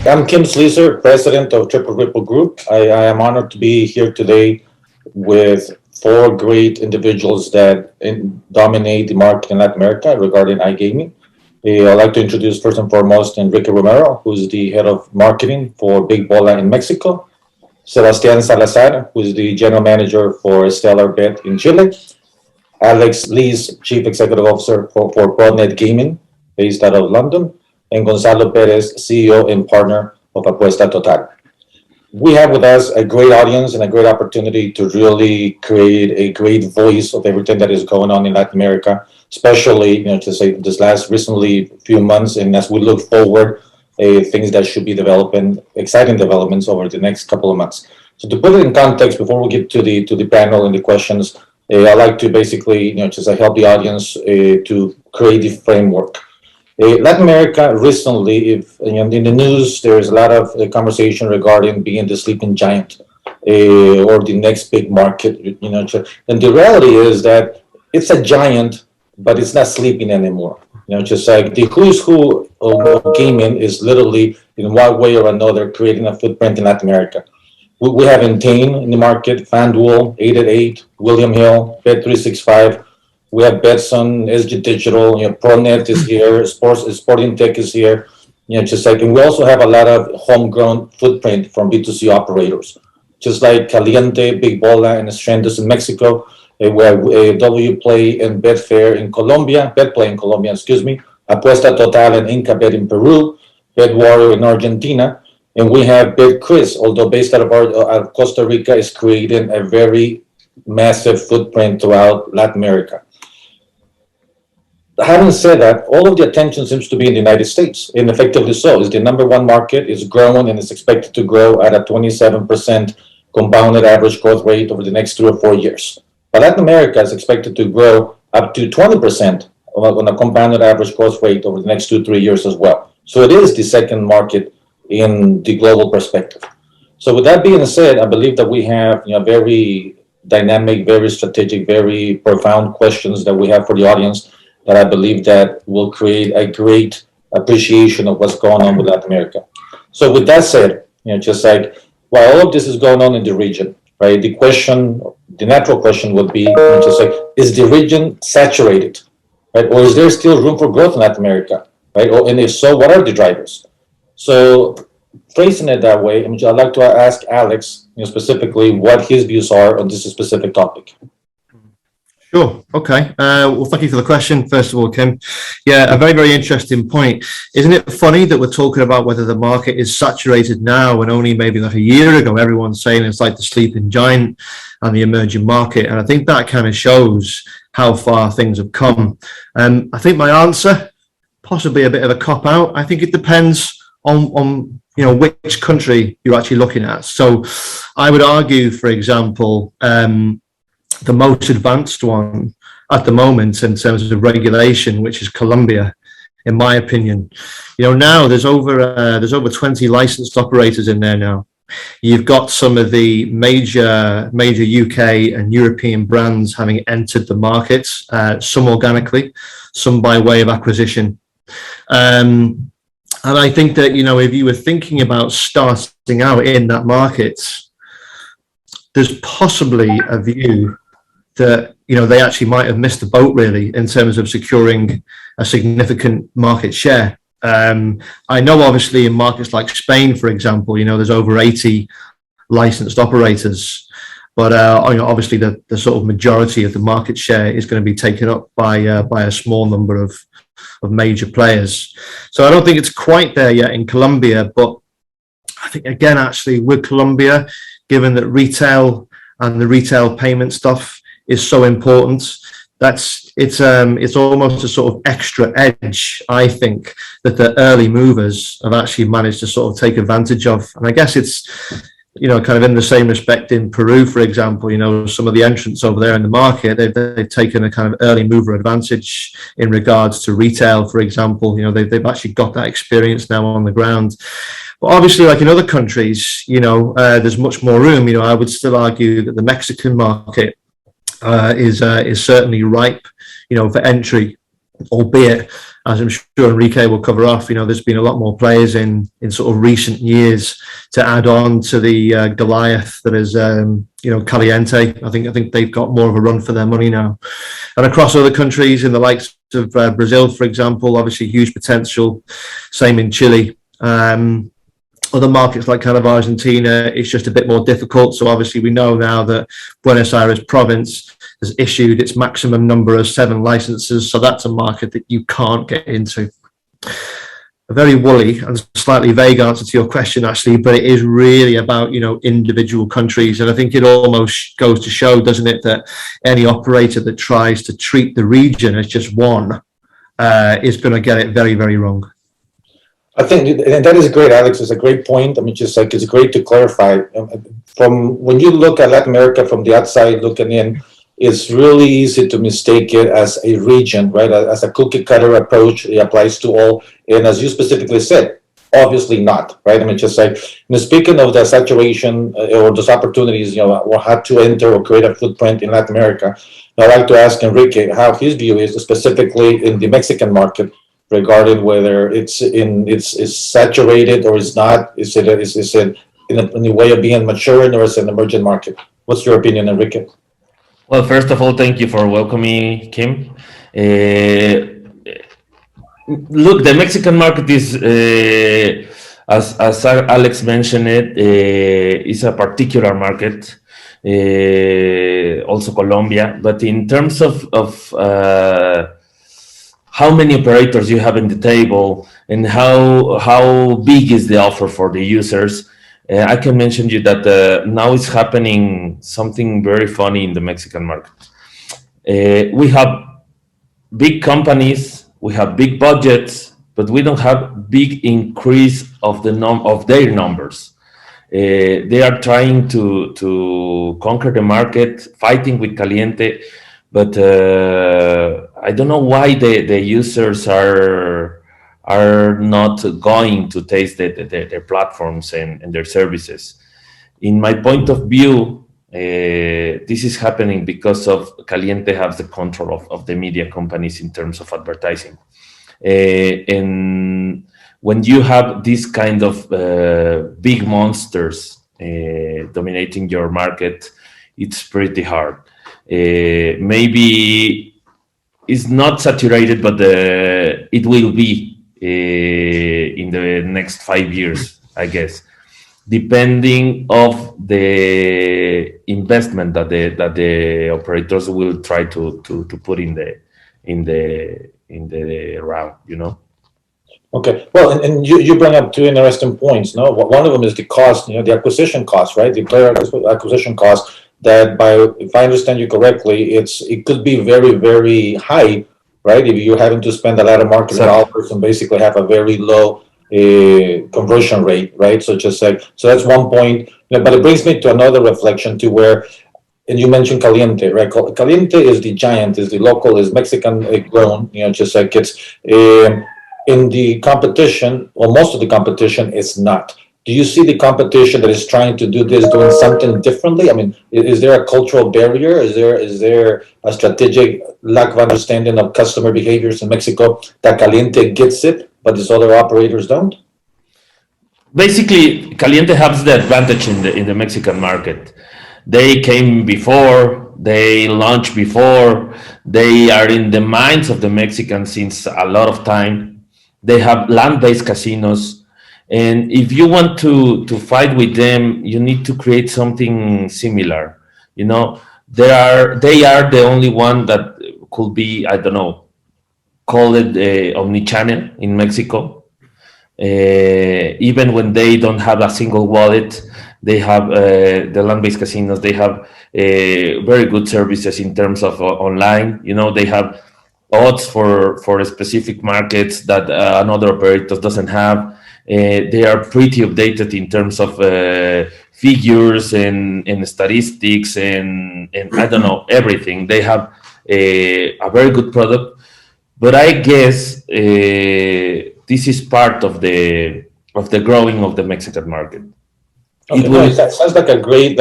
I'm Kim Sleezer, president of Triple Ripple Group. I am honored to be here today with four great individuals that dominate the market in Latin America regarding iGaming. I'd like to introduce first and foremost Enrique Romero, who's the head of marketing for Big Bola in Mexico. Sebastian Salazar, who's the general manager for Stellarbet in Chile. Alex Lees, chief executive officer for ProdNet Gaming, based out of London. And Gonzalo Perez, CEO and partner of Apuesta Total. We have with us a great audience and a great opportunity to really create a great voice of everything that is going on in Latin America, especially, to say this last recently few months, and as we look forward, things that should be developing, exciting developments over the next couple of months. So to put it in context, before we get to the panel and the questions, I'd like to basically, just help the audience to create the framework. Latin America recently, if in the news, there's a lot of conversation regarding being the sleeping giant or the next big market. And the reality is that it's a giant, but it's not sleeping anymore. Just like the who's who of gaming is literally in one way or another creating a footprint in Latin America. We have Entain in the market, FanDuel, 888, William Hill, Bet365. We have Betson, SG Digital, ProNet is here, Sporting Tech is here. Just like, and we also have a lot of homegrown footprint from B2C operators, just like Caliente, Big Bola, and Estrendos in Mexico. We have WPlay and Betfair in Colombia, BetPlay in Colombia, excuse me. Apuesta Total and IncaBet in Peru, BetWarrior in Argentina, and we have BetCris, although based out of Costa Rica, is creating a very massive footprint throughout Latin America. Having said that, all of the attention seems to be in the United States, and effectively so. It's the number one market, is growing, and is expected to grow at a 27% compounded average growth rate over the next 3 or 4 years. But Latin America is expected to grow up to 20% on a compounded average growth rate over the next 2-3 years as well. So it is the second market in the global perspective. So with that being said, I believe that we have very dynamic, very strategic, very profound questions that we have for the audience that I believe that will create a great appreciation of what's going on with Latin America. So with that said, just like while all of this is going on in the region, right? The natural question would be, just like, is the region saturated, right? Or is there still room for growth in Latin America, right? And if so, what are the drivers? So phrasing it that way, I'd like to ask Alex, specifically what his views are on this specific topic. Sure. Okay. Well, thank you for the question, first of all, Kim. Yeah, a very, very interesting point. Isn't it funny that we're talking about whether the market is saturated now when only maybe like a year ago, everyone's saying it's like the sleeping giant and the emerging market. And I think that kind of shows how far things have come. I think my answer, possibly a bit of a cop out. I think it depends on which country you're actually looking at. So I would argue, for example, the most advanced one at the moment in terms of regulation, which is Colombia, in my opinion. Now there's over 20 licensed operators in there now. You've got some of the major UK and European brands having entered the market, some organically, some by way of acquisition. And I think that, if you were thinking about starting out in that market, there's possibly a view that they actually might have missed the boat really in terms of securing a significant market share. I know obviously in markets like Spain, for example, there's over 80 licensed operators, but obviously the sort of majority of the market share is going to be taken up by a small number of major players. So I don't think it's quite there yet in Colombia, but I think again actually with Colombia, given that retail and the retail payment stuff is so important, it's almost a sort of extra edge, I think, that the early movers have actually managed to sort of take advantage of. And I guess it's kind of in the same respect in Peru, for example, some of the entrants over there in the market, they've taken a kind of early mover advantage in regards to retail, for example. They've actually got that experience now on the ground. But obviously, like in other countries, there's much more room. I would still argue that the Mexican market is certainly ripe, for entry. albeit, as I'm sure Enrique will cover off, there's been a lot more players in sort of recent years to add on to the Goliath that is, Caliente. I think they've got more of a run for their money now. And across other countries, in the likes of Brazil, for example, obviously huge potential. Same in Chile. Other markets like kind of Argentina, it's just a bit more difficult. So obviously we know now that Buenos Aires province has issued its maximum number of 7 licenses. So that's a market that you can't get into. A very woolly and slightly vague answer to your question, actually, but it is really about, individual countries. And I think it almost goes to show, doesn't it, that any operator that tries to treat the region as just one is going to get it very, very wrong. I think, and that is great, Alex. It's a great point. I mean, just like it's great to clarify. From when you look at Latin America from the outside looking in, it's really easy to mistake it as a region, right? As a cookie cutter approach, it applies to all. And as you specifically said, obviously not, right? I mean, just like, speaking of the saturation or those opportunities, or how to enter or create a footprint in Latin America, I'd like to ask Enrique how his view is specifically in the Mexican market, regarding whether it's saturated or is not. Is it in a way of being maturing, or is it an emerging market? What's your opinion, Enrique? Well, first of all, thank you for welcoming, Kim. Look, the Mexican market is, as Alex mentioned it, is a particular market. Also Colombia, but in terms of how many operators you have in the table and how big is the offer for the users, I can mention you that now it's happening something very funny in the Mexican market. We have big companies, we have big budgets, but we don't have big increase of their numbers. They are trying to conquer the market, fighting with Caliente, but I don't know why the users are not going to taste their platforms and their services. In my point of view, this is happening because of Caliente has the control of the media companies in terms of advertising. And when you have this kind of big monsters dominating your market, it's pretty hard. Maybe it's not saturated, but it will be in the next 5 years, I guess, depending of the investment that the operators will try to put in the round, Okay, well, and you bring up 2 interesting points. No, one of them is the cost, the acquisition cost, right? The player acquisition cost. That, if I understand you correctly, it could be very, very high, right? If you're having to spend a lot of marketing dollars and basically have a very low conversion rate, right? So that's one point. But it brings me to another reflection to where, and you mentioned Caliente, right? Caliente is the giant, is the local, is Mexican grown, just like it's in the competition, or most of the competition is not. Do you see the competition that is trying to do this doing something differently? I mean, is there a cultural barrier? Is there a strategic lack of understanding of customer behaviors in Mexico that Caliente gets it, but these other operators don't? Basically, Caliente has the advantage in the Mexican market. They came before, they launched before, they are in the minds of the Mexicans since a lot of time. They have land-based casinos. And if you want to fight with them, you need to create something similar. They are the only one that could be, I don't know, call it omni-channel in Mexico. Even when they don't have a single wallet, they have the land-based casinos. They have very good services in terms of online. They have odds for specific markets that another operator doesn't have. They are pretty updated in terms of figures and statistics and I don't know, everything. They have a very good product, but I guess this is part of the growing of the Mexican market. Okay, that sounds like a great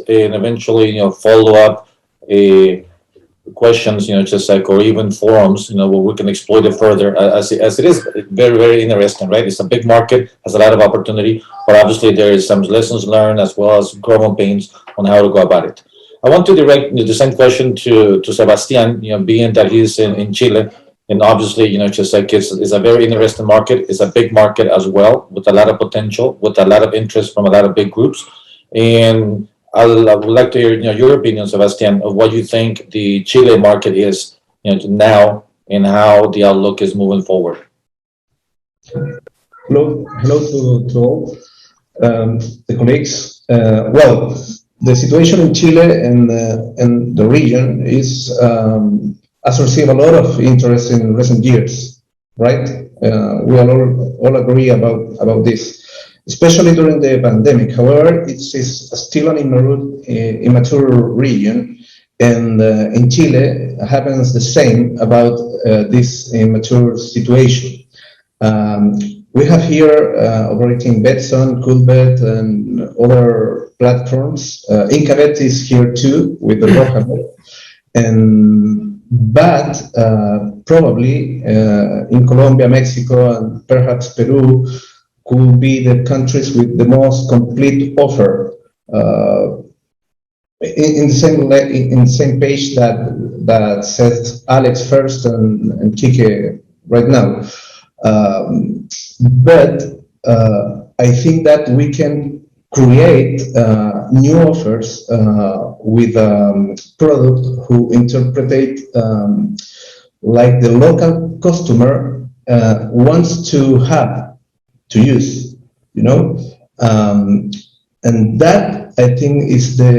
and eventually follow up questions, just like, or even forums, where we can exploit it further, as it is very, very interesting, right? It's a big market, has a lot of opportunity, but obviously there is some lessons learned as well as growing pains on how to go about it. I want to direct the same question to Sebastian, being that he's in Chile, and obviously, just like it's a very interesting market. It's a big market as well, with a lot of potential, with a lot of interest from a lot of big groups. And I would like to hear, your opinion, Sebastian, of what you think the Chile market is, now, and how the outlook is moving forward. Hello to all the colleagues. Well, the situation in Chile and the region has received a lot of interest in recent years, right? We all agree about this, especially during the pandemic. However, it's still an immature region, and in Chile happens the same about this immature situation. We have here operating Betson, Coolbet, and other platforms. Incabet is here too with the hotbed, but probably in Colombia, Mexico, and perhaps Peru could be the countries with the most complete offer. In the same page that says Alex first and Kike right now. But I think that we can create new offers with product who interpret like the local customer wants to have to use, and that I think is the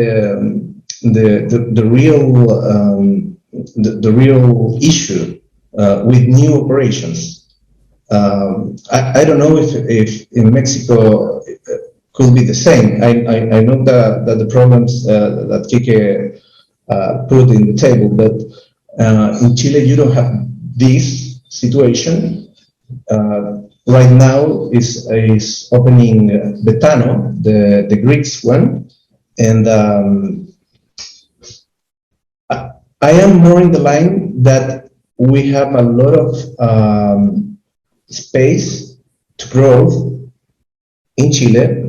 real issue with new operations. I don't know if in Mexico could be the same. I know that the problems that Kike put in the table, but in Chile you don't have this situation. Right now is opening Betano, the Greeks one, and I am more in the line that we have a lot of space to grow in Chile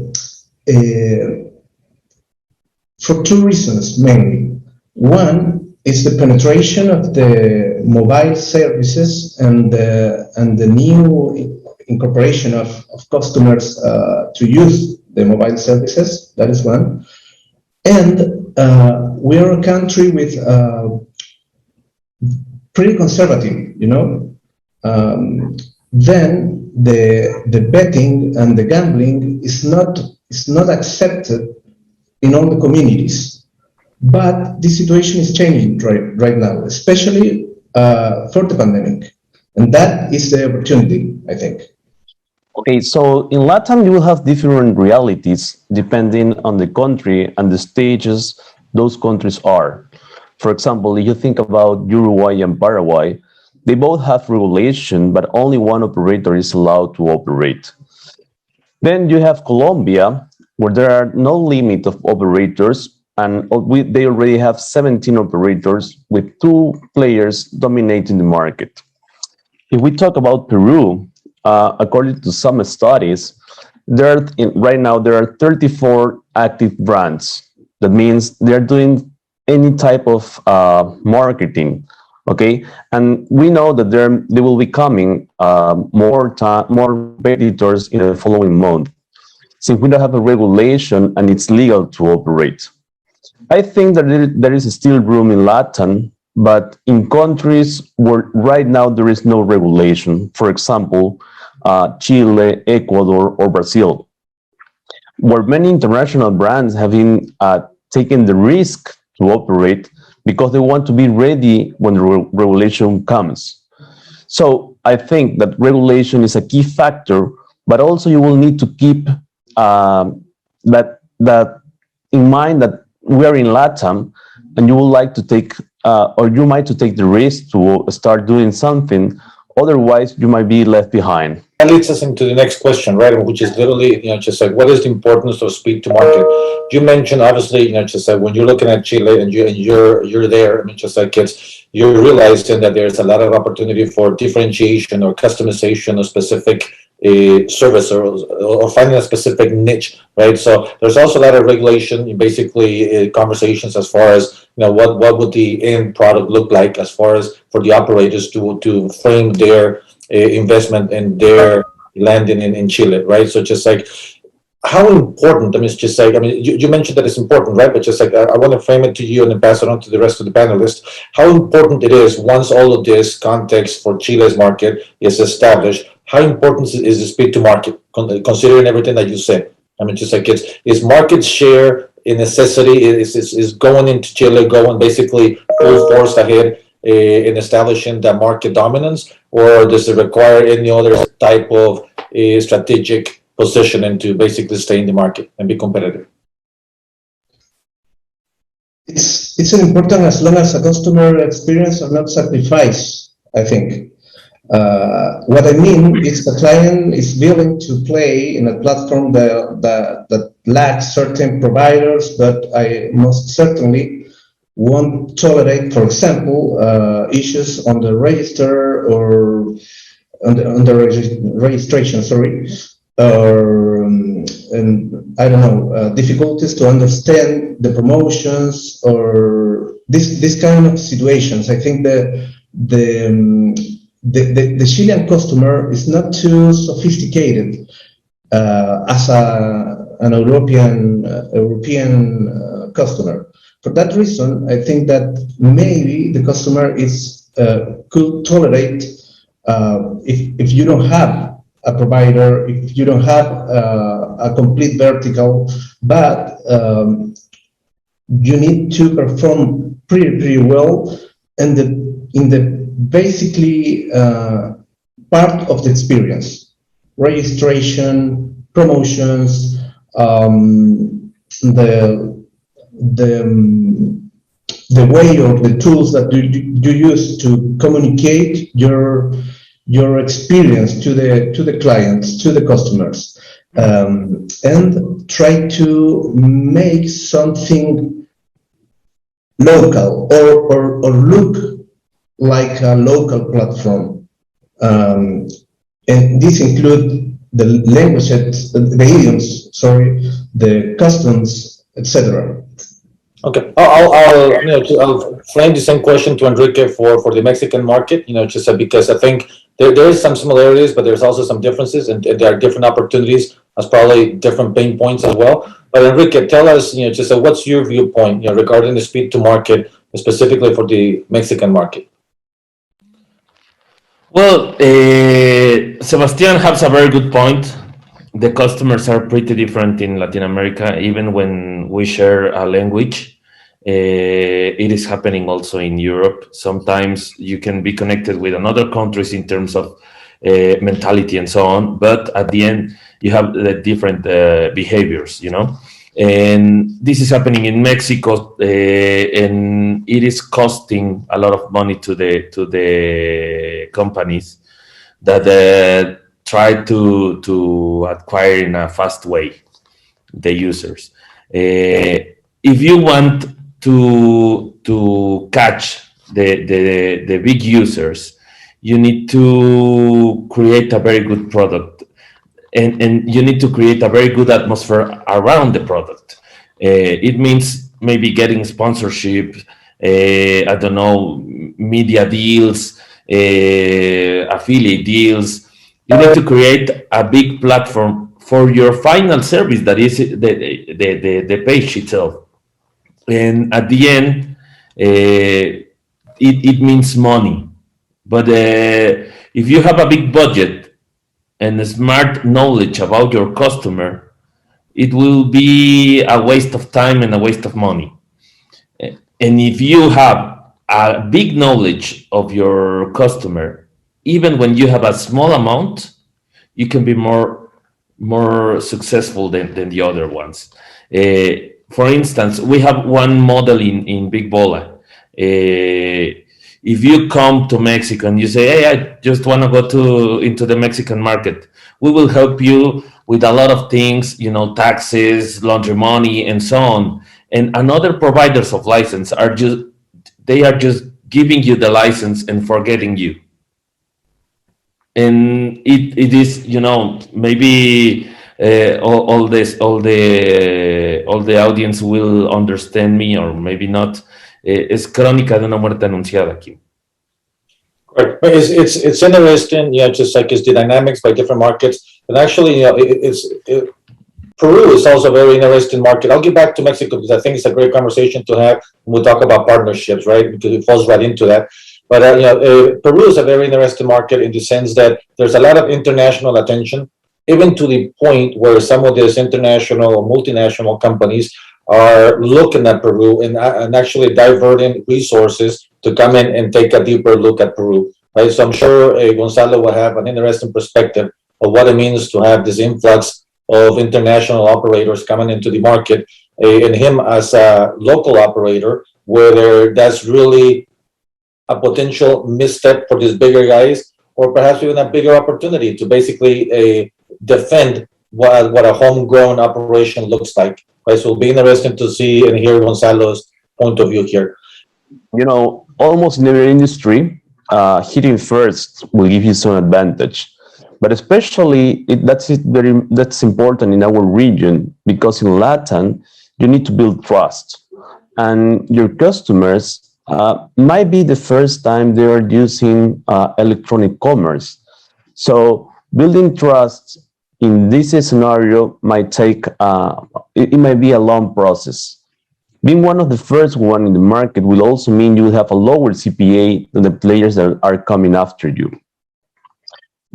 for two reasons mainly. One is the penetration of the mobile services and the new incorporation of customers to use the mobile services. That is one. And we are a country with pretty conservative, then the betting and the gambling is not accepted in all the communities. But this situation is changing right now, especially for the pandemic, and that is the opportunity, I think. Okay, so in Latam you will have different realities depending on the country and the stages those countries are. For example, if you think about Uruguay and Paraguay, they both have regulation, but only one operator is allowed to operate. Then you have Colombia, where there are no limit of operators, and they already have 17 operators with 2 players dominating the market. If we talk about Peru, according to some studies, right now there are 34 active brands. That means they're doing any type of marketing. Okay, and we know that they will be coming more competitors in the following month, since we don't have a regulation and it's legal to operate. I think that there is still room in Latin, but in countries where right now there is no regulation, for example, Chile, Ecuador, or Brazil, where many international brands have been taking the risk to operate because they want to be ready when the regulation comes. So I think that regulation is a key factor, but also you will need to keep that in mind that we are in Latam, and you would like to take, or you might to take the risk to start doing something. Otherwise, you might be left behind. that leads us into the next question, right? Which is literally, just like, what is the importance of speed to market? You mentioned, obviously, just like when you're looking at Chile and you're there. I mean, just like you're realizing that there's a lot of opportunity for differentiation or customization of specific service or finding a specific niche, right? So there's also a lot of regulation, basically conversations as far as what would the end product look like as far as for the operators to frame their investment and their landing in Chile, right? So just like how important, I mean, it's just like, I mean, you mentioned that it's important, right? But just like, I want to frame it to you and then pass it on to the rest of the panelists, how important it is once all of this context for Chile's market is established, how important is the speed to market, considering everything that you said? I mean, just like is market share a necessity, is going into Chile, going basically full force ahead in establishing that market dominance, or does it require any other type of strategic positioning to basically stay in the market and be competitive? It's an important as long as a customer experience are not sacrificed, I think. What I mean is the client is willing to play in a platform that lacks certain providers, but I most certainly won't tolerate, for example, issues on the register or on the registration, sorry, or and I don't know, difficulties to understand the promotions or this kind of situations. I think the Chilean customer is not too sophisticated as an European customer. For that reason, I think that maybe the customer could tolerate if you don't have a provider, if you don't have a complete vertical, but you need to perform pretty well in the basically part of the experience, registration, promotions, the way or the tools that you use to communicate your experience to the clients, to the customers, and try to make something local or look like a local platform. And this includes the languages, the idioms, sorry, the customs, etc. Okay, I'll frame the same question to Enrique for the Mexican market. Just because I think there is some similarities, but there's also some differences, and there are different opportunities as probably different pain points as well. But Enrique, tell us, just what's your viewpoint, regarding the speed to market, specifically for the Mexican market? Well, Sebastian has a very good point. The customers are pretty different in Latin America, even when we share a language. It is happening also in Europe. Sometimes you can be connected with another countries in terms of mentality and so on, but at the end you have the different behaviors, and this is happening in Mexico, and it is costing a lot of money to the companies that try to acquire in a fast way the users. If you want to catch the big users, you need to create a very good product, and you need to create a very good atmosphere around the product. It means maybe getting sponsorship, I don't know, media deals, affiliate deals. You need to create a big platform for your final service, that is the page itself. And at the end, it means money. But if you have a big budget and a smart knowledge about your customer, it will be a waste of time and a waste of money. And if you have a big knowledge of your customer, even when you have a small amount, you can be more successful than the other ones. For instance, we have one model in Big Bola. It if you come to Mexico and you say, hey, I just want to go into the Mexican market, we will help you with a lot of things, taxes, laundry money, and so on. And another providers of license are just giving you the license and forgetting you. And it is, maybe all the audience will understand me, or maybe not. Es crónica de una muerte anunciada aquí. Right. But it's interesting, just like it's the dynamics by different markets. And actually, Peru is also a very interesting market. I'll get back to Mexico because I think it's a great conversation to have when we talk about partnerships, right? Because it falls right into that. But Peru is a very interesting market in the sense that there's a lot of international attention, even to the point where some of these international or multinational companies are looking at Peru and actually diverting resources to come in and take a deeper look at Peru. Right? So I'm sure Gonzalo will have an interesting perspective of what it means to have this influx of international operators coming into the market, and him as a local operator, whether that's really a potential misstep for these bigger guys, or perhaps even a bigger opportunity to basically defend what a homegrown operation looks like. Right? So it'll be interesting to see and hear Gonzalo's point of view here. Almost in every industry, hitting first will give you some advantage. But especially that's important in our region, because in Latam, you need to build trust. And your customers might be the first time they are using electronic commerce. So building trust in this scenario might take, it might be a long process. Being one of the first one in the market will also mean you will have a lower CPA than the players that are coming after you.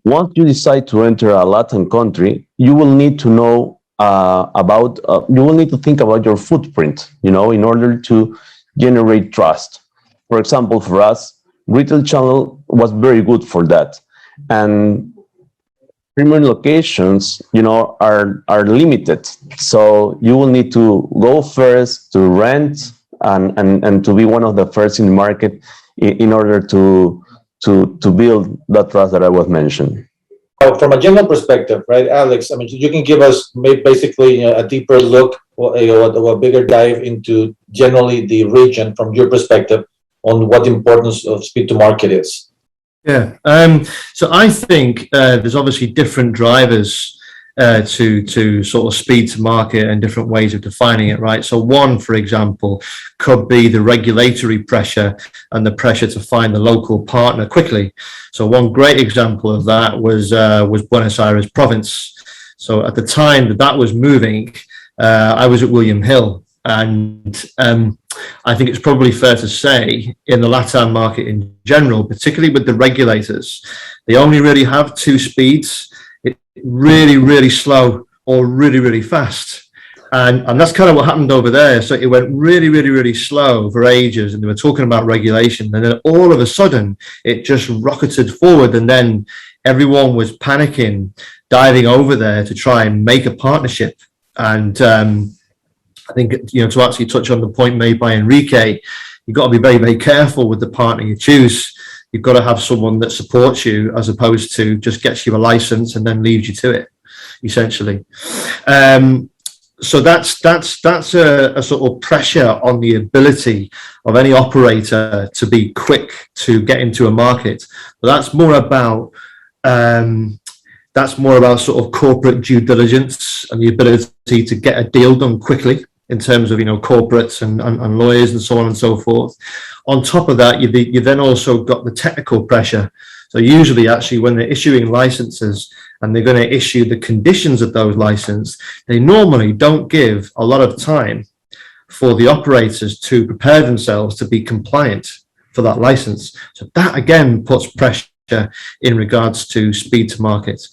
Once you decide to enter a Latin country, you will need to know you will need to think about your footprint, in order to generate trust. For example, for us, retail channel was very good for that. And premium locations, are limited. So you will need to go first to rent and to be one of the first in the market in order to build that trust that I was mentioning. From a general perspective, right, Alex, I mean, you can give us basically a deeper look or a bigger dive into generally the region from your perspective on what the importance of speed to market is. Yeah. So I think there's obviously different drivers to sort of speed to market and different ways of defining it, right? So one, for example, could be the regulatory pressure and the pressure to find the local partner quickly. So one great example of that was Buenos Aires province. So at the time that was moving, I was at William Hill, and I think it's probably fair to say in the Latam market in general, particularly with the regulators, they only really have two speeds. Really, really slow or really, really fast. And that's kind of what happened over there. So it went really, really, really slow for ages, and they were talking about regulation. And then all of a sudden, it just rocketed forward. And then everyone was panicking, diving over there to try and make a partnership. And I think, to actually touch on the point made by Enrique, you've got to be very, very careful with the partner you choose. You've got to have someone that supports you as opposed to just gets you a license and then leaves you to it, essentially. So that's a sort of pressure on the ability of any operator to be quick to get into a market. But that's more about sort of corporate due diligence and the ability to get a deal done quickly in terms of corporates and lawyers and so on and so forth. On top of that, you then also got the technical pressure. So usually, actually, when they're issuing licenses and they're going to issue the conditions of those licenses, they normally don't give a lot of time for the operators to prepare themselves to be compliant for that license. So that again puts pressure in regards to speed to market.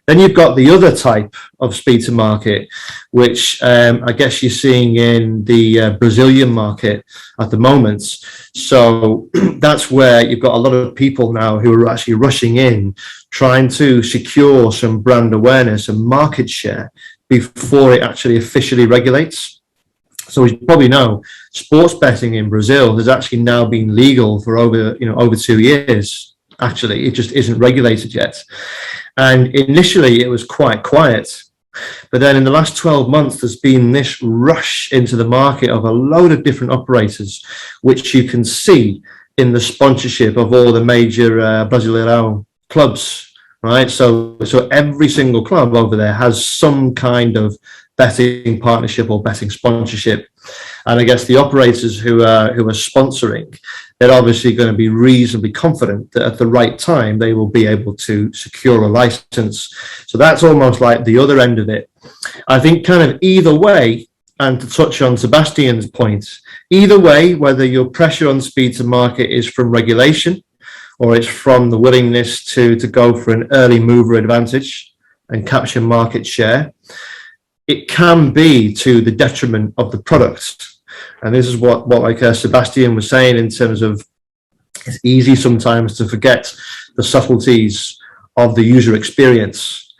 Then you've got the other type of speed to market, which I guess you're seeing in the Brazilian market at the moment. So that's where you've got a lot of people now who are actually rushing in, trying to secure some brand awareness and market share before it actually officially regulates. So as you probably know, sports betting in Brazil has actually now been legal for over 2 years. Actually, it just isn't regulated yet. And initially it was quite quiet. But then in the last 12 months, there's been this rush into the market of a load of different operators, which you can see in the sponsorship of all the major Brasileirão clubs, right? So every single club over there has some kind of betting partnership or betting sponsorship. And I guess the operators who are sponsoring, they're obviously going to be reasonably confident that at the right time they will be able to secure a license. So that's almost like the other end of it. I think kind of either way, and to touch on Sebastian's point, either way, whether your pressure on speed to market is from regulation or it's from the willingness to go for an early mover advantage and capture market share, it can be to the detriment of the product. And this is what like Sebastian was saying in terms of it's easy sometimes to forget the subtleties of the user experience,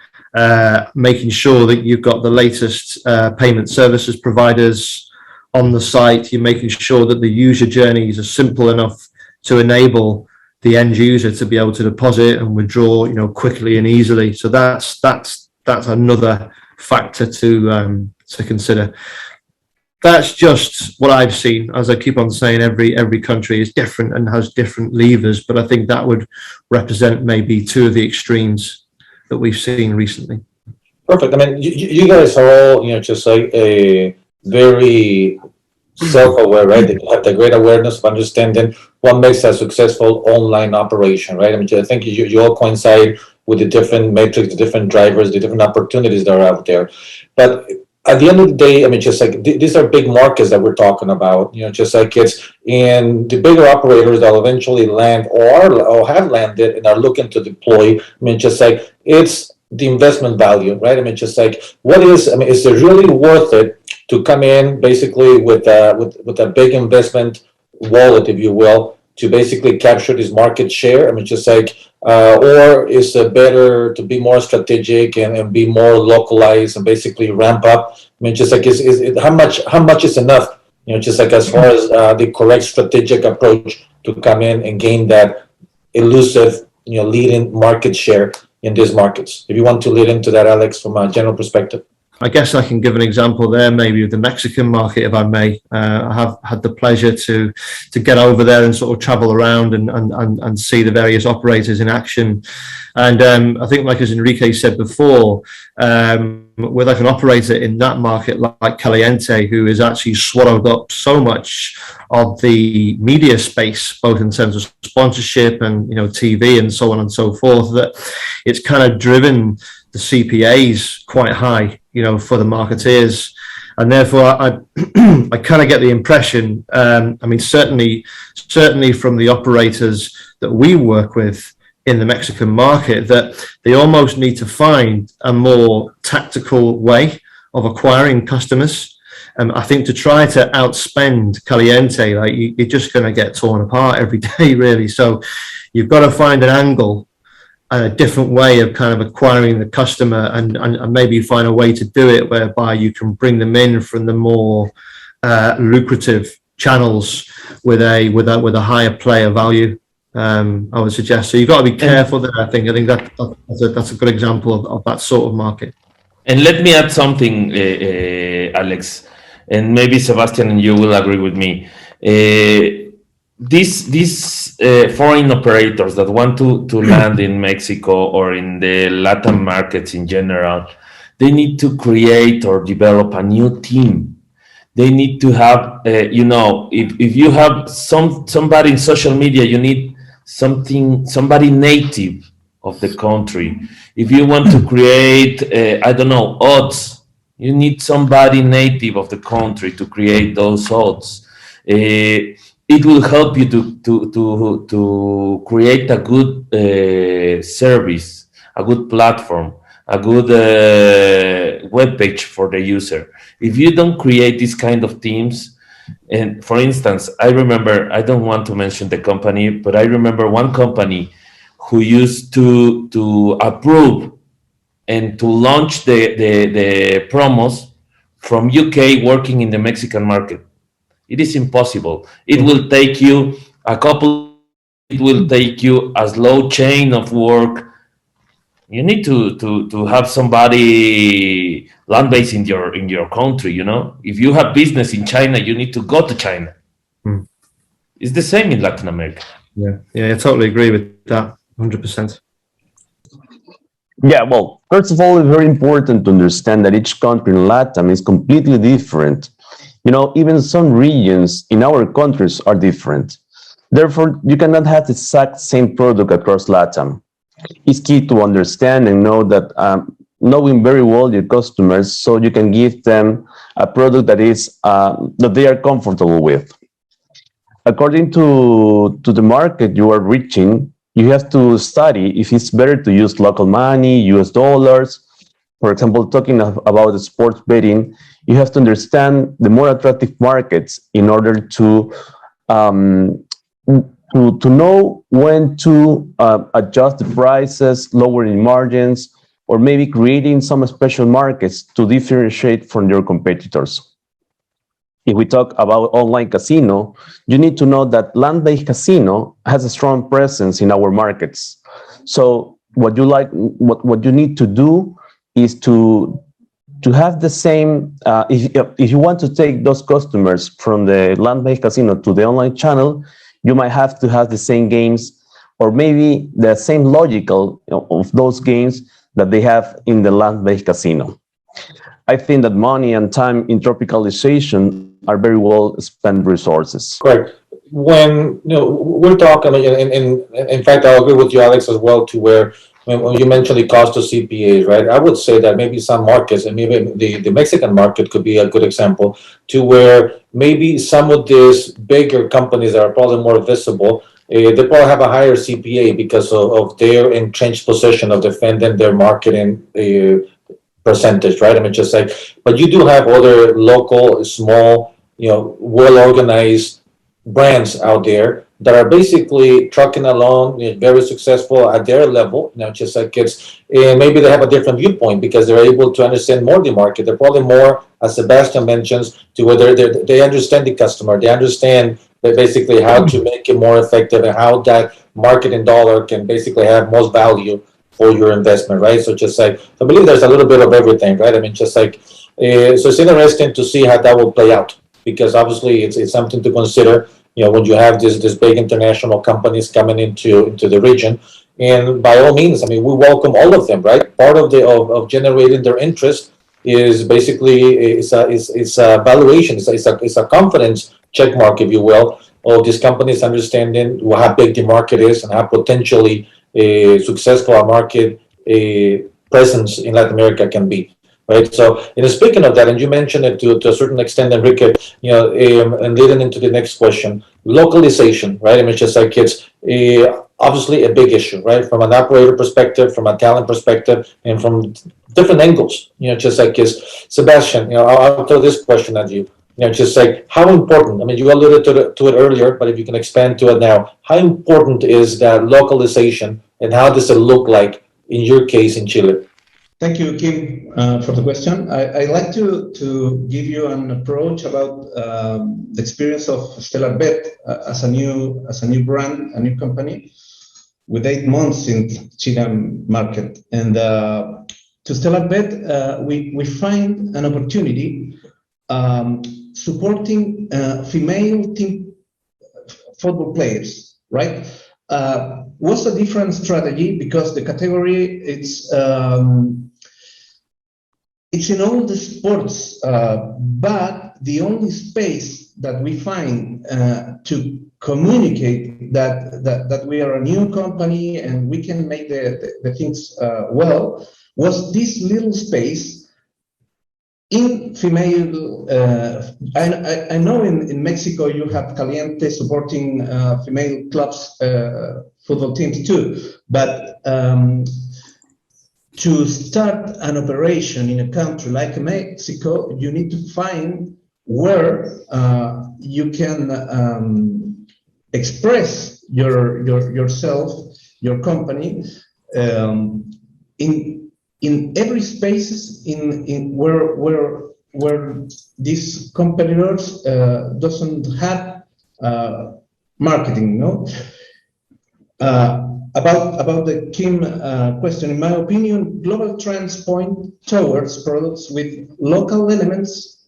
making sure that you've got the latest payment services providers on the site. You're making sure that the user journeys are simple enough to enable the end user to be able to deposit and withdraw, quickly and easily. So that's another factor to consider. That's just what I've seen. As I keep on saying, every country is different and has different levers, but I think that would represent maybe two of the extremes that we've seen recently. Perfect. I mean, you guys are all, just like a very self-aware, right? They have the great awareness of understanding what makes a successful online operation, right? I mean, I think you all coincide with the different metrics, the different drivers, the different opportunities that are out there. But at the end of the day, I mean, just like these are big markets that we're talking about, just like it's in the bigger operators that will eventually land or have landed and are looking to deploy. I mean, just like it's the investment value, right? I mean, just like is it really worth it to come in basically with a big investment wallet, if you will, to basically capture this market share? I mean, just like, or is it better to be more strategic and be more localized and basically ramp up? I mean, just like, how much is enough? Just like as far as the correct strategic approach to come in and gain that elusive, leading market share in these markets. If you want to lead into that, Alex, from a general perspective. I guess I can give an example there, maybe of the Mexican market, if I may. I have had the pleasure to get over there and sort of travel around and see the various operators in action. And I think, like as Enrique said before, with like an operator in that market like Caliente, who has actually swallowed up so much of the media space, both in terms of sponsorship and TV and so on and so forth, that it's kind of driven the CPAs quite high, for the marketeers. And therefore, I kind of get the impression, certainly from the operators that we work with in the Mexican market, that they almost need to find a more tactical way of acquiring customers. I think to try to outspend Caliente, like you're just going to get torn apart every day, really. So you've got to find an angle and a different way of kind of acquiring the customer, and maybe find a way to do it whereby you can bring them in from the more lucrative channels with a higher player value. I would suggest. So you've got to be careful there. I think that's a good example of that sort of market. And let me add something, Alex, and maybe Sebastian and you will agree with me. These foreign operators that want to land in Mexico or in the Latam markets in general, they need to create or develop a new team. They need to have, if you have somebody in social media, you need somebody native of the country. If you want to create, odds, you need somebody native of the country to create those odds. It will help you to create a good service, a good platform, a good web page for the user. If you don't create this kind of teams, and for instance, I remember, I don't want to mention the company, but I remember one company who used to approve and to launch the promos from UK working in the Mexican market. It is impossible. It will take you a couple. It will take you a slow chain of work. You need to have somebody land based in your country. You know, if you have business in China, you need to go to China. Hmm. It's the same in Latin America. Yeah, I totally agree with that, 100%. Yeah, well, first of all, it's very important to understand that each country in Latam is completely different. You know, even some regions in our countries are different. Therefore, you cannot have the exact same product across Latam. It's key to understand and know that knowing very well your customers so you can give them a product that is that they are comfortable with. According to the market you are reaching, you have to study if it's better to use local money, US dollars. For example, talking about the sports betting, you have to understand the more attractive markets in order um, to know when to adjust the prices, lowering margins, or maybe creating some special markets to differentiate from your competitors. If we talk about online casino, you need to know that land-based casino has a strong presence in our markets. So what you need to do is to have the same, if you want to take those customers from the land-based casino to the online channel, you might have to have the same games or maybe the same logical of those games that they have in the land-based casino. I think that money and time in tropicalization are very well spent resources. Correct. When we're talking, in fact, I'll agree with you, Alex, as well. To where when you mentioned the cost of CPAs, right? I would say that maybe some markets, and maybe the Mexican market could be a good example, to where maybe some of these bigger companies that are probably more visible, they probably have a higher CPA because of their entrenched position of defending their marketing percentage, right? I mean, just like, but you do have other local, small, well organized brands out there that are basically trucking along, very successful at their level. Just like and maybe they have a different viewpoint because they're able to understand more the market. They're probably more, as Sebastian mentions, to whether they understand the customer. They understand basically how to make it more effective and how that marketing dollar can basically have most value for your investment, right? So just like, I believe there's a little bit of everything, right? I mean, just like, so it's interesting to see how that will play out because obviously it's something to consider, when you have this big international companies coming into the region. And by all means, I mean, we welcome all of them, right? Part of generating their interest is basically it's a valuation, it's a confidence check mark, if you will, of these companies understanding how big the market is and how potentially successful a market presence in Latin America can be, right? So, speaking of that, and you mentioned it to a certain extent, Enrique, and leading into the next question, localization, right? I mean, just like it's obviously a big issue, right? From an operator perspective, from a talent perspective, and from different angles, just like Sebastian, I'll throw this question at you. Just like how important, I mean, you alluded to it earlier, but if you can expand to it now, how important is that localization and how does it look like in your case in Chile? Thank you, Kim, for the question. I'd like to give you an approach about the experience of Stellarbet as a new brand, a new company with 8 months in Chilean market. And to Stellarbet, we find an opportunity supporting female team football players, right? What's a different strategy because the category it's in all the sports, but the only space that we find to communicate that we are a new company and we can make the things well was this little space in female. I know in Mexico you have Caliente supporting female clubs, football teams too, but to start an operation in a country like Mexico, you need to find where you can express yourself, your company, in every spaces in where where these competitors doesn't have marketing, no? About the Kim question, in my opinion, global trends point towards products with local elements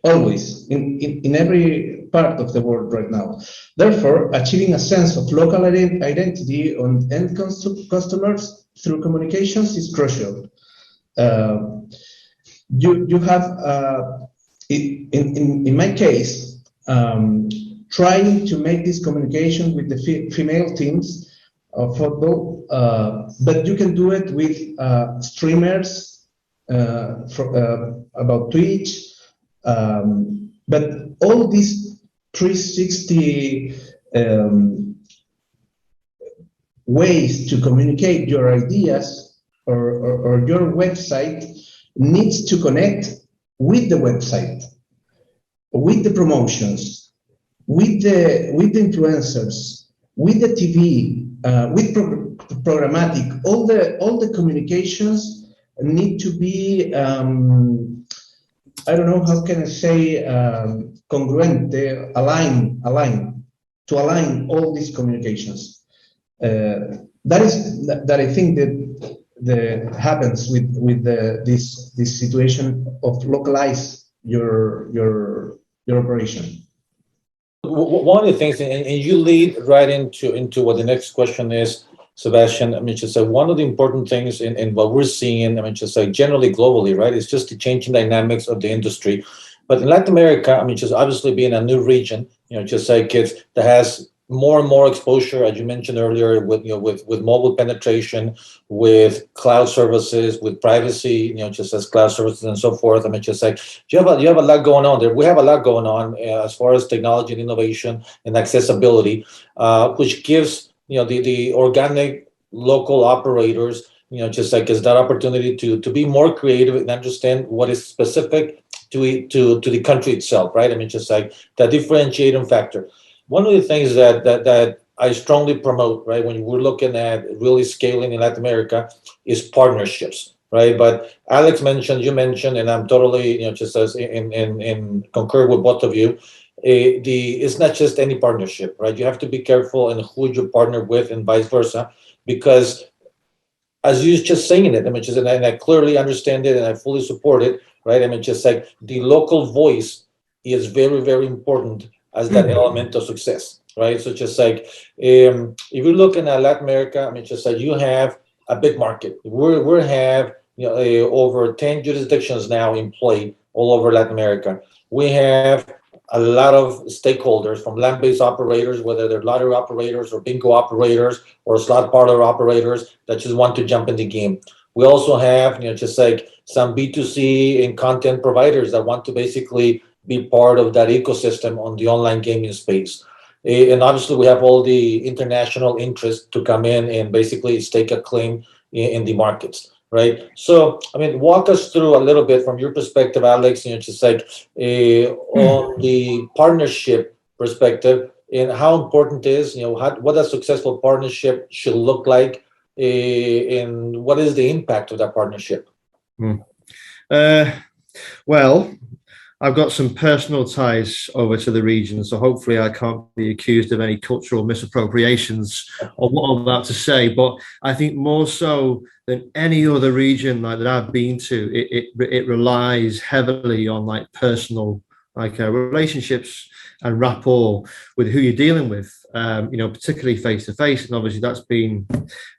always in every part of the world right now. Therefore, achieving a sense of local identity on end customers through communications is crucial. You have, in my case, trying to make this communication with the female teams of football, but you can do it with streamers about Twitch, but all these 360 ways to communicate your ideas or your website needs to connect with the website, with the promotions, with the influencers, with the TV, with programmatic. All the communications need to be I don't know how can I say congruente, align to align all these communications. That I think that happens with this situation of localize your operation. One of the things, and you lead right into what the next question is, Sebastian. I mean, just one of the important things in what we're seeing, I mean, just like generally globally, right, is just the changing dynamics of the industry. But in Latin America, I mean, just obviously being a new region, just like it's that has more and more exposure, as you mentioned earlier, with with mobile penetration, with cloud services, with privacy, just as cloud services and so forth. I mean, just like you have a lot going on there. We have a lot going on as far as technology and innovation and accessibility, which gives the organic local operators, just like is that opportunity to be more creative and understand what is specific to the country itself, right? I mean, just like that differentiating factor. One of the things that I strongly promote, right, when we're looking at really scaling in Latin America, is partnerships, right? But Alex mentioned, you mentioned, and I'm totally, just as in concur with both of you. It's not just any partnership, right? You have to be careful in who you partner with, and vice versa, because as you just saying it, I mean, and I clearly understand it, and I fully support it, right? I mean, just like the local voice is very, very important as that element of success, right? So just like if you're looking at Latin America, I mean, just like you have a big market. We have over 10 jurisdictions now in play all over Latin America. We have a lot of stakeholders, from land-based operators, whether they're lottery operators or bingo operators or slot parlor operators that just want to jump in the game. We also have just like some B2C and content providers that want to basically be part of that ecosystem on the online gaming space. And obviously we have all the international interest to come in and basically stake a claim in the markets, right? So, I mean, walk us through a little bit from your perspective, Alex, just like on the partnership perspective, and how important is, what a successful partnership should look like, and what is the impact of that partnership? Well, I've got some personal ties over to the region, so hopefully I can't be accused of any cultural misappropriations or what I'm about to say. But I think more so than any other region that I've been to, it relies heavily on like personal relationships and rapport with who you're dealing with, particularly face to face. And obviously that's been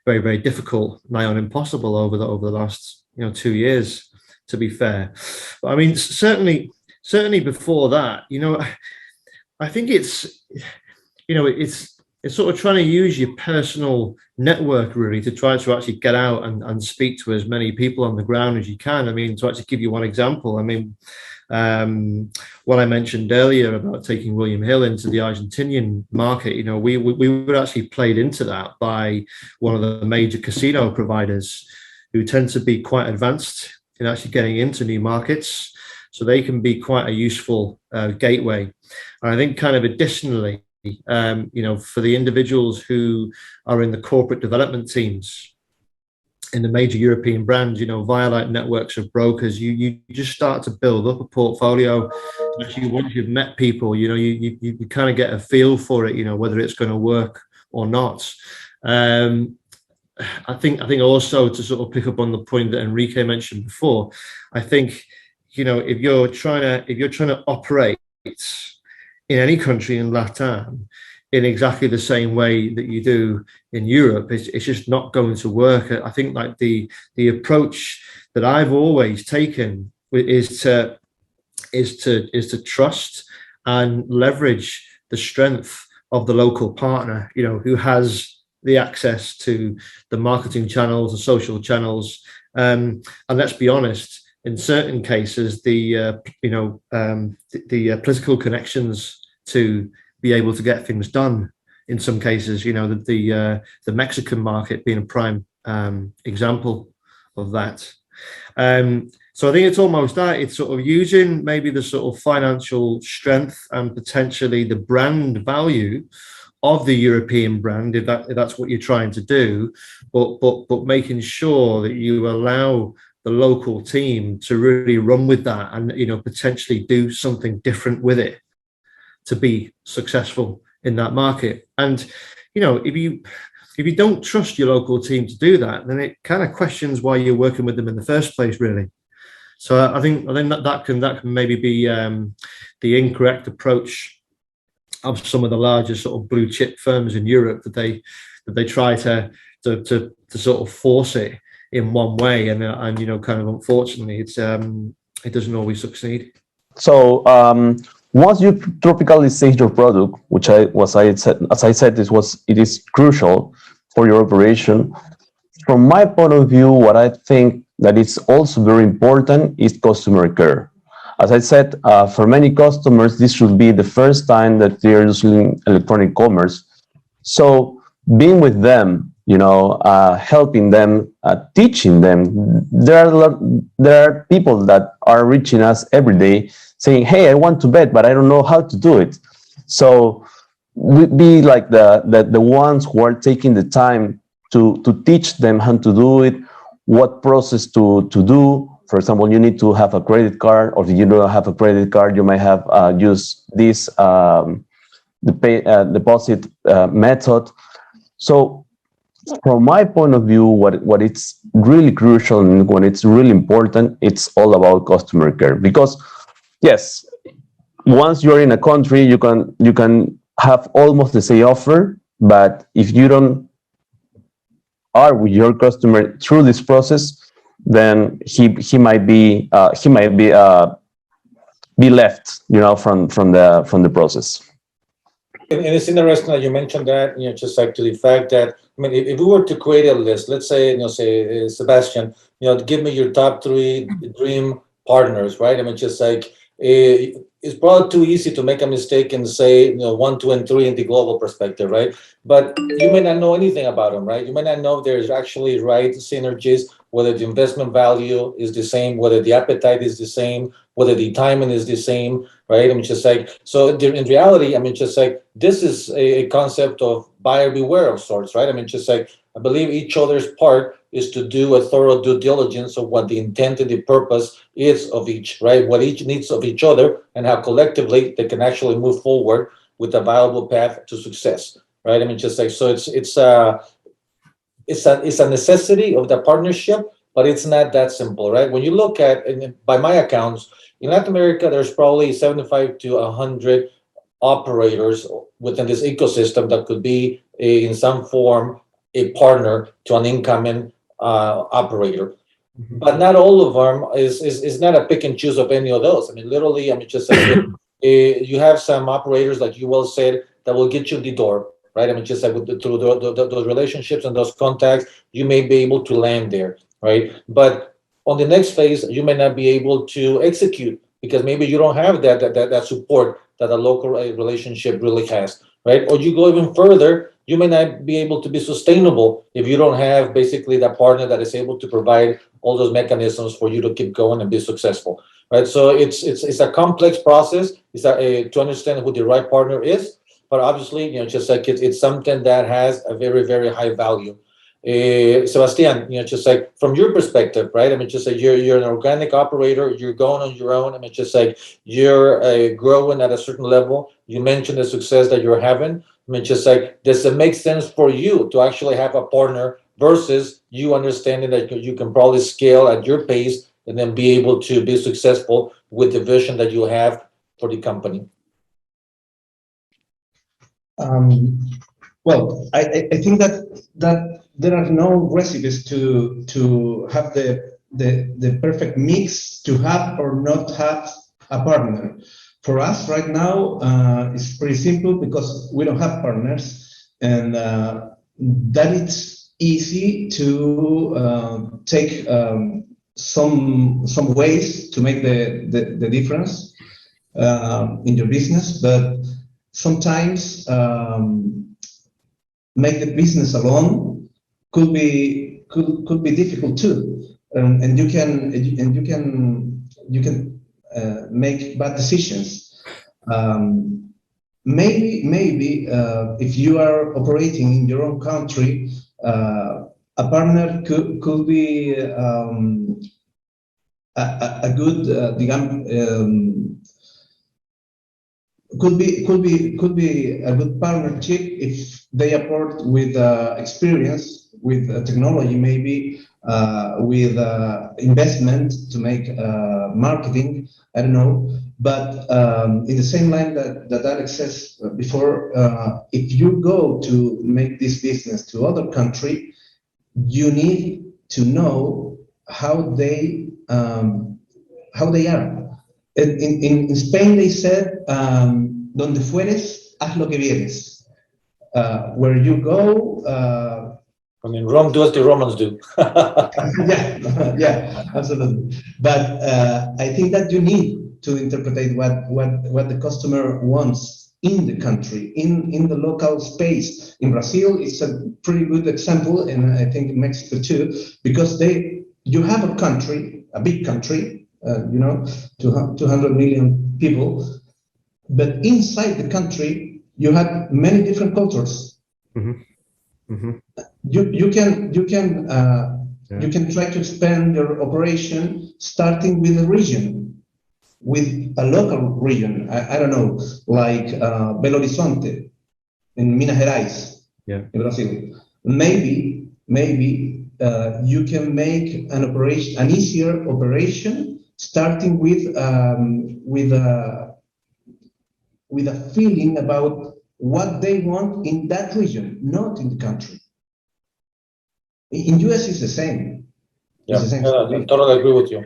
very, very difficult, nigh on impossible over the last 2 years, to be fair. But I mean, certainly before that, I think it's sort of trying to use your personal network really to try to actually get out and speak to as many people on the ground as you can. I mean, to actually give you one example, I mean, what I mentioned earlier about taking William Hill into the Argentinian market, we were actually played into that by one of the major casino providers who tend to be quite advanced in actually getting into new markets. So they can be quite a useful gateway. And I think kind of additionally, for the individuals who are in the corporate development teams, in the major European brands, you know, via like networks of brokers, you just start to build up a portfolio. Actually, once you've met people, you know, you kind of get a feel for it, you know, whether it's going to work or not. I think also to sort of pick up on the point that Enrique mentioned before, I think, you know, if you're trying to operate in any country in Latam in exactly the same way that you do in Europe, it's just not going to work. I think like the approach that I've always taken is to trust and leverage the strength of the local partner, you know, who has the access to the marketing channels, the social channels, and let's be honest, in certain cases, the political connections to be able to get things done. In some cases, you know, the Mexican market being a prime example of that. So I think it's almost that. It's sort of using maybe the sort of financial strength and potentially the brand value of the European brand, if that's what you're trying to do, but making sure that you allow the local team to really run with that and, you know, potentially do something different with it to be successful in that market. And, you know, if you don't trust your local team to do that, then it kind of questions why you're working with them in the first place, really. So I think that can maybe be the incorrect approach of some of the larger sort of blue chip firms in Europe, that they try to sort of force it in one way, and you know, kind of unfortunately, it doesn't always succeed. So once you tropically stage your product, which it is crucial for your operation. From my point of view, what I think that is also very important is customer care. As I said, for many customers, this should be the first time that they're using electronic commerce. So being with them, you know, helping them, teaching them. There are people that are reaching us every day saying, "Hey, I want to bet, but I don't know how to do it." So we be like the ones who are taking the time to teach them how to do it, what process to do. For example, you need to have a credit card, or if you don't have a credit card, you might have used this deposit method. So from my point of view, what it's really crucial and what it's really important, it's all about customer care. Because yes, once you're in a country, you can have almost the same offer, but if you don't are with your customer through this process, then he might be left, you know, from the process. And it's interesting that you mentioned that, you know, just like to the fact that, I mean, if we were to create a list, let's say, you know, say, Sebastian, you know, give me your top 3 dream partners, right? I mean, just like, it's probably too easy to make a mistake and say, you know, 1, 2, and 3 in the global perspective, right? But you may not know anything about them, right? You may not know if there's actually right synergies, whether the investment value is the same, whether the appetite is the same, whether the timing is the same, right? I mean, just like, so in reality, I mean, just like, this is a concept of buyer beware of sorts, right? I mean, just like, I believe each other's part is to do a thorough due diligence of what the intent and the purpose is of each, right? What each needs of each other, and how collectively they can actually move forward with a viable path to success, right? I mean, just like, so it's a necessity of the partnership, but it's not that simple, right? When you look at, and by my accounts, in Latin America, there's probably 75 to 100 operators within this ecosystem that could be in some form a partner to an incoming operator. But not all of them is not a pick and choose of any of those. I mean, literally, I mean, just like, you have some operators, like you well said, that will get you the door, right? I mean, just like through those relationships and those contacts, you may be able to land there, right? But on the next phase, you may not be able to execute because maybe you don't have that support that a local relationship really has, right? Or you go even further, you may not be able to be sustainable if you don't have basically that partner that is able to provide all those mechanisms for you to keep going and be successful, right? So it's a complex process. It's to understand who the right partner is, but obviously, you know, just like it's something that has a very, very high value. Sebastian, just like from your perspective, right? I mean, just like you're an organic operator, you're going on your own. I mean, just like you're growing at a certain level. You mentioned the success that you're having. I mean, just like, does it make sense for you to actually have a partner versus you understanding that you can probably scale at your pace and then be able to be successful with the vision that you have for the company? Well, I think that there are no recipes to have the perfect mix to have or not have a partner. For us right now, it's pretty simple because we don't have partners, and that it's easy to take some ways to make the difference in your business, but sometimes make the business alone could be difficult too, and you can make bad decisions. Maybe if you are operating in your own country, a partner could be a good could be a good partnership if they apport with experience, with technology, maybe with investment to make marketing. I don't know, but in the same line that Alex says before, if you go to make this business to other country, you need to know how they are. In Spain, they said, donde fueres, haz lo que vieres. Where you go. I mean, Rome do as the Romans do. yeah, absolutely. But I think that you need to interpret what the customer wants in the country, in the local space. In Brazil, it's a pretty good example, and I think in Mexico too, because you have a country, a big country, 200 million people, but inside the country you have many different cultures. Mm-hmm. Mm-hmm. You can try to expand your operation starting with a region, with a local region. I don't know, like Belo Horizonte in Minas Gerais, in Brazil. Maybe you can make an easier operation starting with a feeling about what they want in that region, not in the country. In US, it's the same. Yeah, I totally agree with you.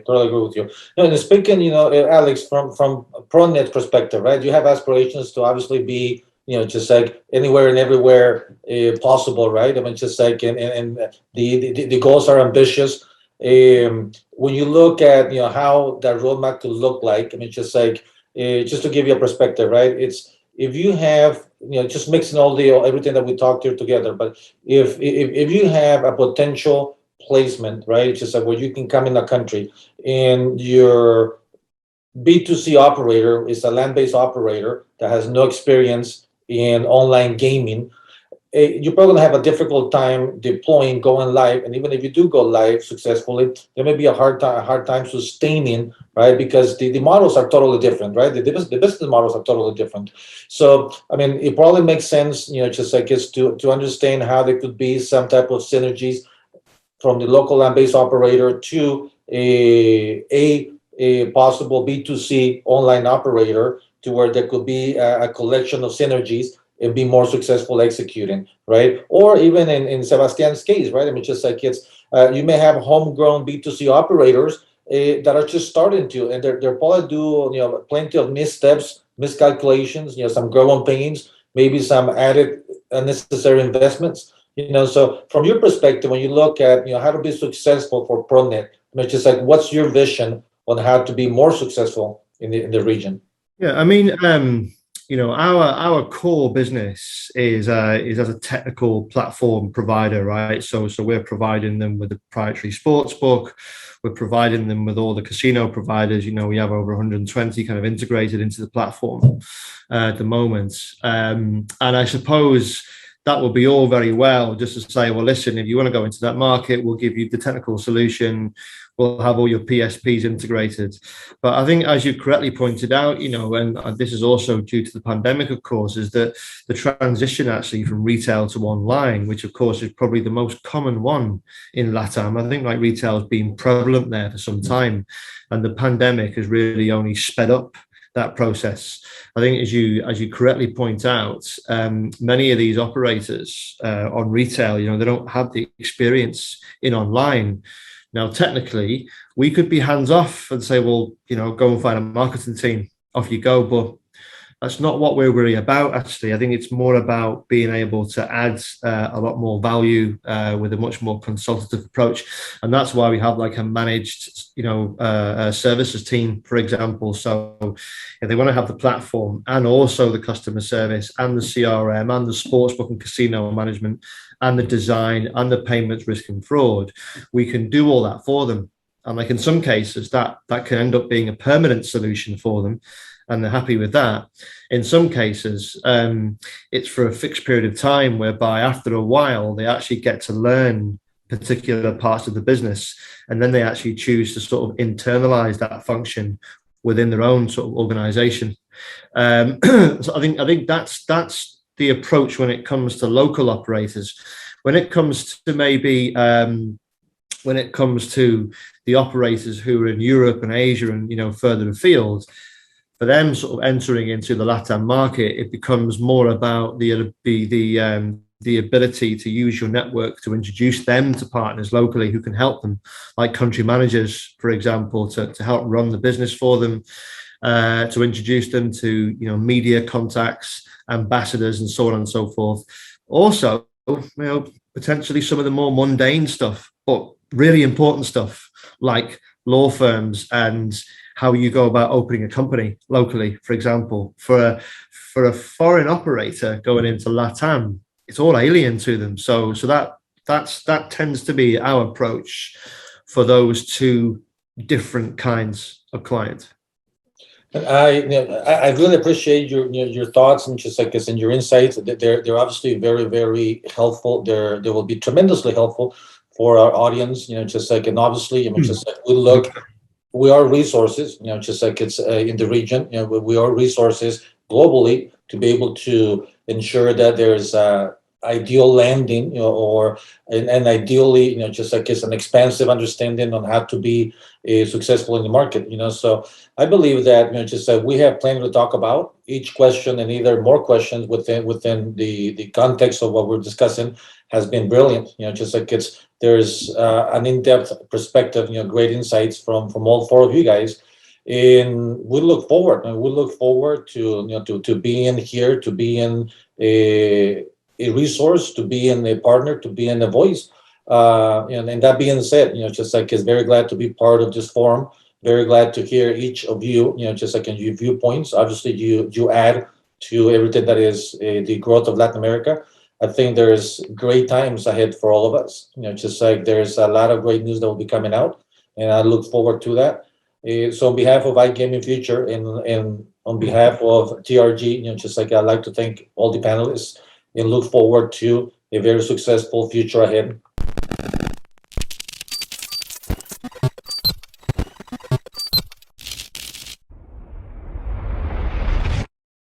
No, and speaking, Alex, from ProNet perspective, right? You have aspirations to obviously be, just like anywhere and everywhere possible, right? I mean, just like, and the goals are ambitious. When you look at, how that roadmap could look like, I mean, just like, just to give you a perspective, right? It's, if you have, just mixing everything that we talked here together, but if you have a potential placement, right? It's just like where you can come in a country and your B2C operator is a land-based operator that has no experience in online gaming, you're probably gonna have a difficult time deploying, going live, and even if you do go live successfully, there may be a hard time sustaining, right? Because the models are totally different, right? The business models are totally different. So, I mean, it probably makes sense, just like it's to understand how there could be some type of synergies from the local land-based operator to a possible B2C online operator, to where there could be a collection of synergies and be more successful executing, right? Or even in Sebastian's case, right? I mean, just like it's, you may have homegrown B2C operators that are just starting to, and they're probably do, plenty of missteps, miscalculations, some growing pains, maybe some added unnecessary investments. So from your perspective, when you look at, how to be successful for ProNet, I mean, just like, what's your vision on how to be more successful in the region? Yeah, I mean, our core business is as a technical platform provider, right? So we're providing them with the proprietary sports book. We're providing them with all the casino providers. We have over 120 kind of integrated into the platform at the moment. And I suppose that would be all very well just to say, well, listen, if you want to go into that market, we'll give you the technical solution. We'll have all your PSPs integrated. But I think, as you correctly pointed out, and this is also due to the pandemic, of course, is that the transition actually from retail to online, which of course is probably the most common one in Latam. I think like retail has been prevalent there for some time, and the pandemic has really only sped up that process. I think, as you correctly point out, many of these operators on retail, they don't have the experience in online. Now, technically, we could be hands off and say, well, go and find a marketing team, off you go. But that's not what we're really about, actually. I think it's more about being able to add a lot more value with a much more consultative approach. And that's why we have like a managed, services team, for example. So if they want to have the platform and also the customer service and the CRM and the sportsbook and casino management and the design and the payments, risk and fraud, we can do all that for them. And like in some cases, that can end up being a permanent solution for them, and they're happy with that. In some cases, it's for a fixed period of time, whereby after a while, they actually get to learn particular parts of the business, and then they actually choose to sort of internalize that function within their own sort of organization. So I think that's the approach when it comes to local operators. When it comes to the operators who are in Europe and Asia and further afield, for them sort of entering into the Latam market, it becomes more about the ability to use your network to introduce them to partners locally who can help them, like country managers, for example, to help run the business for them, to introduce them to media contacts, ambassadors, and so on and so forth. Also, potentially some of the more mundane stuff, but really important stuff like law firms and how you go about opening a company locally, for example. For a foreign operator going into Latam, it's all alien to them. So that tends to be our approach for those two different kinds of clients. I really appreciate your thoughts and just and your insights. They're obviously very, very helpful. They will be tremendously helpful for our audience. And obviously, we are resources. It's in the region. We are resources globally to be able to ensure that there's ideal landing, and ideally, it's an expansive understanding on how to be successful in the market. So I believe that we have plenty to talk about. Each question and either more questions within the context of what we're discussing has been brilliant. There's an in-depth perspective, great insights from all four of you guys. And we look forward. To being here, to being a resource, to being a partner, to being a voice. And that being said, it's very glad to be part of this forum. Very glad to hear each of you, your viewpoints. Obviously, you add to everything that is the growth of Latin America. I think there's great times ahead for all of us. There's a lot of great news that will be coming out, and I look forward to that. So on behalf of iGamingFuture and on behalf of TRG, I'd like to thank all the panelists and look forward to a very successful future ahead